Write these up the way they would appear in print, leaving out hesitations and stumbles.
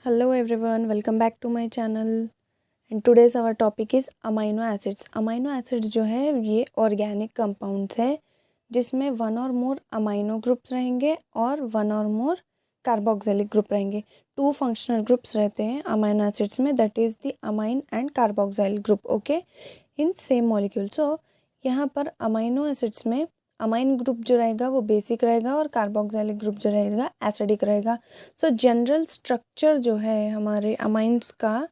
Hello everyone, welcome back to my channel and today's our topic is amino acids. Amino acids जो है ये organic compounds है जिसमें one और मोर amino groups रहेंगे और वन और मोर कार्बोक्सिलिक ग्रुप रहेंगे। टू फंक्शनल ग्रुप्स रहते हैं अमाइनो एसिड्स में, that is the amine and carboxyl group, okay, in same molecule. So यहाँ पर अमाइनो एसिड्स में अमाइन ग्रुप जो रहेगा वो बेसिक रहेगा और कार्बोक्सिलिक ग्रुप जो रहेगा एसिडिक रहेगा। सो जनरल स्ट्रक्चर जो है हमारे अमाइंस का,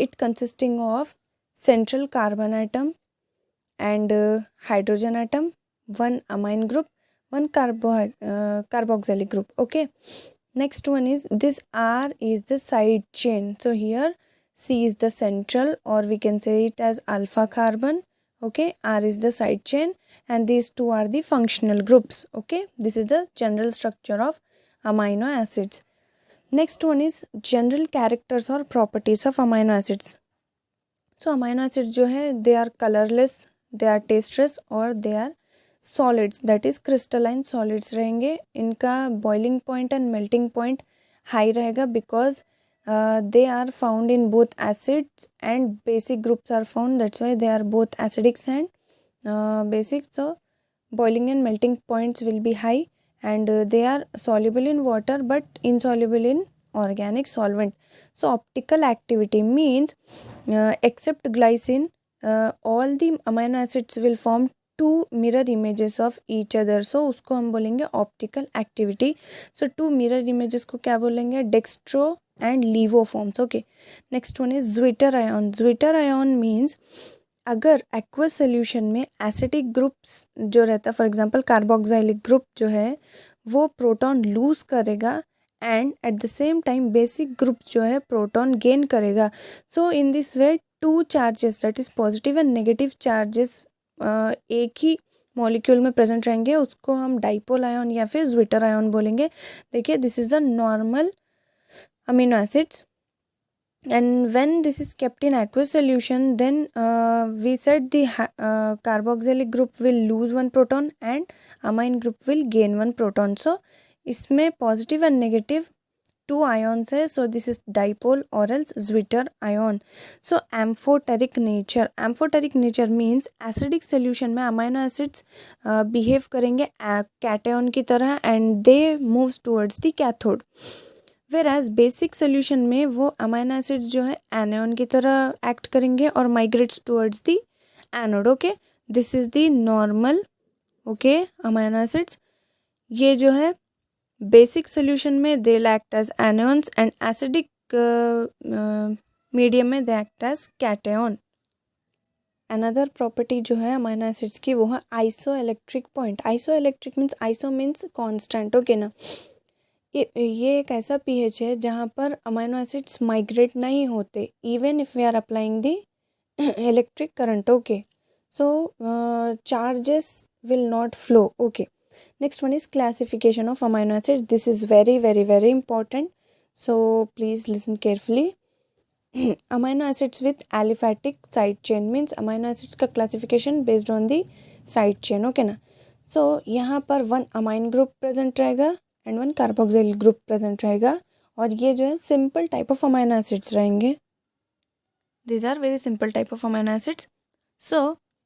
it consisting of central carbon atom and hydrogen atom, one amine group, one carboxylic group, okay. Next one is this R is the side chain. So here C is the central, or we can say it as alpha carbon, okay. R is the side chain and these two are the functional groups, okay. This is the general structure of amino acids. Next one is general characters or properties of amino acids. So amino acids जो है they are colorless, they are tasteless और they are solids, that is crystalline solids रहेंगे। इनका boiling point and melting point high रहेगा because they are found in both acids and basic groups are found, that's why they are both acidic and basic. So boiling and melting points will be high and they are soluble in water but insoluble in organic solvent. So optical activity means except glycine, all the amino acids will form two mirror images of each other. So उसको हम बोलेंगे optical activity. So two mirror images को क्या बोलेंगे? Dextro and levo forms, okay. Next one is Zwitter ion. Zwitter ion means अगर aqueous solution में acidic groups जो रहता है, फॉर एग्जांपल कार्बोक्सिलिक ग्रुप जो है वो प्रोटॉन लूज करेगा and at the same time basic group जो है प्रोटॉन गेन करेगा। So in this way two charges, that is positive and negative charges, एक ही मॉलिक्यूल में प्रेजेंट रहेंगे, उसको हम डाइपोल आयन या फिर ज्विटर आयन बोलेंगे। देखिए this is the normal amino acids and when this is kept in aqueous solution then we said the carboxylic group will lose one proton and amine group will gain one proton. So इसमें positive and negative two ions है, so this is dipole or else Zwitter ion. So amphoteric nature means acidic solution में amino acids behave करेंगे cation की तरह and they moves towards the cathode, वेराज basic solution में वो amino acids जो है anion की तरह एक्ट करेंगे और migrates towards the anode, okay. This is the normal, okay, amino acids. ये जो है बेसिक सोल्यूशन में they act as anions and acidic medium में they act as cation. Another property जो है अमाइनो एसिड्स की वो है isoelectric point. Isoelectric means, iso means constant, okay ना। ये एक ऐसा पीएच है जहाँ पर अमाइनो एसिड्स माइग्रेट नहीं होते even if we are applying the electric current, okay. So charges will not flow, okay. Next one is classification of amino acids. This is very very very important, so please listen carefully. Amino acids with aliphatic side chain means amino acids का classification based on the side chain, okay ना। So यहाँ पर one amine group present रहेगा and one carboxyl group present रहेगा और ये जो है simple type of amino acids रहेंगे। These are very simple type of amino acids. So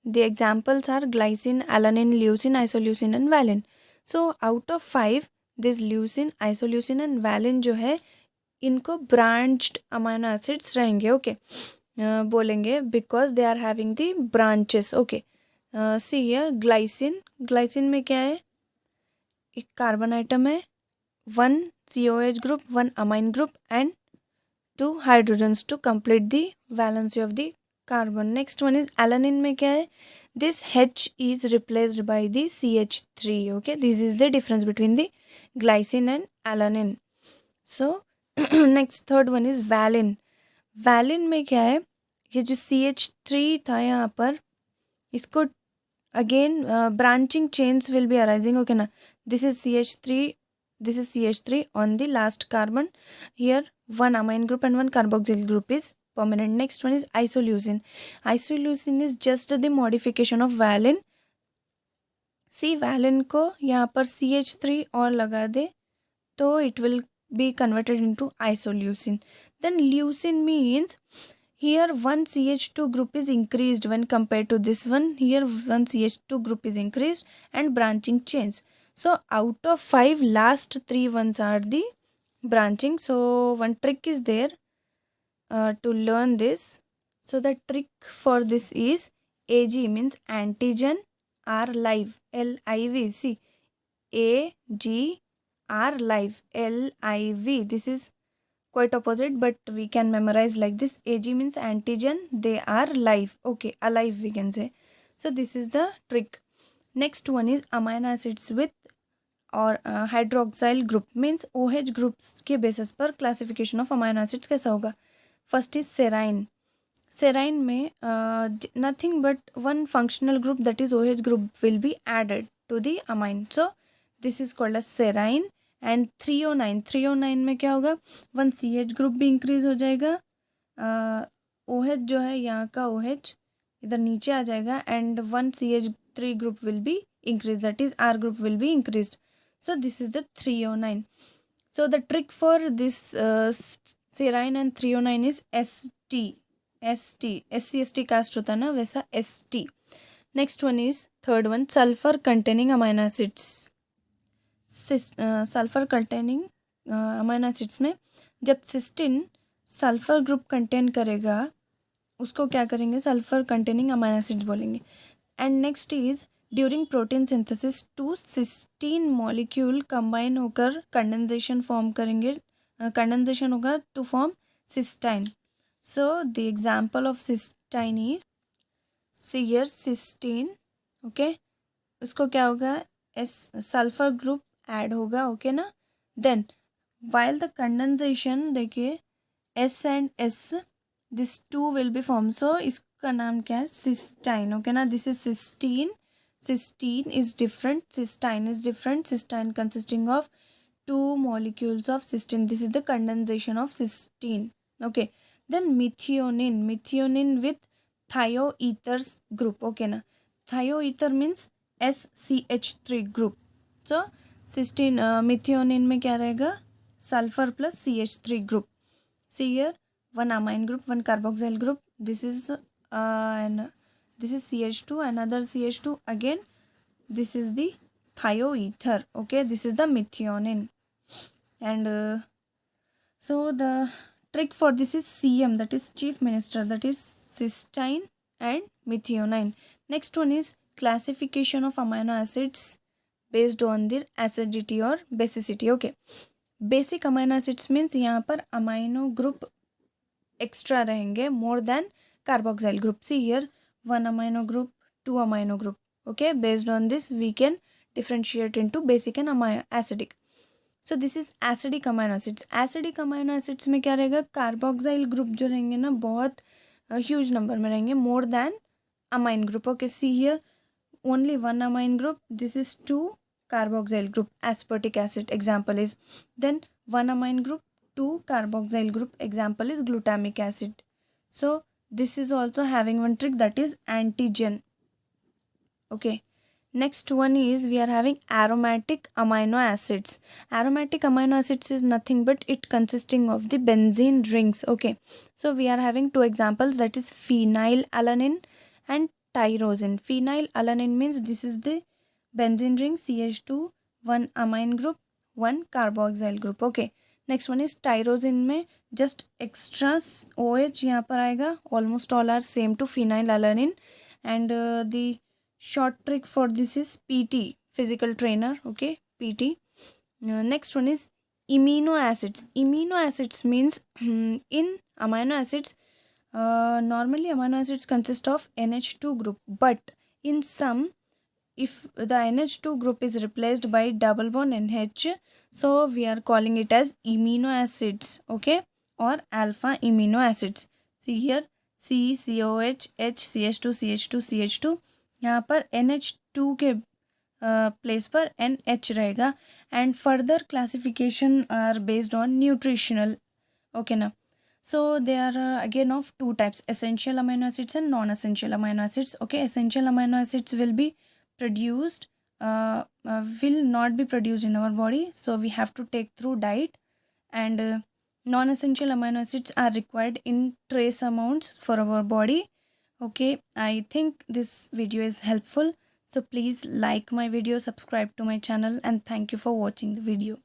the examples are glycine, alanine, leucine, isoleucine and valine. So out of 5 this leucine, isoleucine and valine जो है इनको branched amino acids रहेंगे, okay, बोलेंगे because they are having the branches, okay. See here glycine, glycine में क्या है, एक carbon item है, one COH group, one amine group and two hydrogens to complete the valency of the carbon. Next one is alanine में क्या है, this H is replaced by the CH3, okay. This is the difference between the glycine and alanine. So next third one is valine. Valine में क्या है, ये जो CH3 था यहाँ पर, इसको again branching chains will be arising, okay na. This is CH3 on the last carbon. Here one amine group and one carboxyl group is permanent. Next one is isoleucine. Isoleucine is just the modification of valine. See valine को यहाँ पर CH3 और लगा दे तो it will be converted into isoleucine. Then leucine means here one CH2 group is increased when compared to this one. Here one CH2 group is increased and branching change. So out of 5, last 3 ones are the branching. So one trick is there to learn this. So the trick for this is AG means antigen, R live, LIV. See, AG, R live, LIV. This is quite opposite, but we can memorize like this. AG means antigen, they are live. Okay, alive we can say. So this is the trick. Next one is amino acids with और hydroxyl group means OH groups के basis पर classification of amino acids कैसा होगा. First is serine. Serine में nothing but one functional group that is OH group will be added to the amine. So this is called a serine. And 309 में क्या होगा, one CH group भी increase हो जाएगा. OH जो है यहाँ का OH इधर नीचे आ जाएगा and one CH3 group will B increased, that is R group will be increased. So this is the 309. So the trick for this serine and 309 is SC/ST cast होता है ना, वैसा ST. Next one is third one, sulfur containing amino acids. Sulphur containing amino acids में जब cysteine sulphur group contain करेगा उसको क्या करेंगे, सल्फर कंटेनिंग अमाइनो एसिड्स बोलेंगे. And next is during protein synthesis 2 cysteine molecule combine होकर condensation form करेंगे. Condensation होगा to form cystine. So the example of cystine is here cysteine. Okay, उसको क्या होगा, सल्फर ग्रुप ऐड होगा. Okay ना. Then while the condensation देखिए S and S this 2 will be form. So इसका नाम क्या है, सिस्टाइन. ओके ना. This is cysteine. Cysteine is different, cystine is different. Cystine consisting of 2 molecules of cysteine. This is the condensation of cysteine. Okay. Then methionine with thioethers group. Okay na. Thioether means SCH3 group. So cysteine methionine में क्या रहेगा, sulfur plus CH3 group. See here, one amine group, one carboxyl group. This is this is CH2, another CH2 again. This is the thioether. Okay, this is the methionine. And so the trick for this is CM, that is chief minister, that is cysteine and methionine. Next one is classification of amino acids based on their acidity or basicity. Okay, basic amino acids means यहाँ पर amino group extra रहेंगे more than carboxyl group. See here, 1 amino group, 2 amino group. Okay, based on this we can differentiate into basic and acidic. So this is acidic amino acids. Acidic amino acids में क्या रहेगा, carboxyl group जो रहेंगे ना बहुत huge number में रहेंगे, more than amine group. Okay, see here only 1 amine group. This is 2 carboxyl group. Aspartic acid example is. Then 1 amine group, 2 carboxyl group example is glutamic acid. So this is also having one trick, that is antigen. Okay, next one is we are having aromatic amino acids. Aromatic amino acids is nothing but it consisting of the benzene rings. Okay, so we are having 2 examples, that is phenylalanine and tyrosine. Phenylalanine means this is the benzene ring, CH2, 1 amine group, 1 carboxyl group. Okay, next one is tyrosine में just extra OH यहाँ पर आएगा. Almost all are same to phenylalanine. And the short trick for this is PT, physical trainer. Okay, PT. Next one is imino acids. Imino acids means in amino acids normally amino acids consist of NH2 group, but in some if the NH2 group is replaced by double bond NH, so we are calling it as amino acids. Okay, or alpha amino acids. See here, COH, H, CH2, CH2, CH2. यहाँ पर NH2 के place पर NH रहेगा. And further classification are based on nutritional. Okay ना. So they are again of 2 types, essential amino acids and non-essential amino acids. Okay, essential amino acids will be produced will not be produced in our body, so we have to take through diet. and non-essential amino acids are required in trace amounts for our body. Okay, I think this video is helpful, so please like my video, subscribe to my channel, and thank you for watching the video.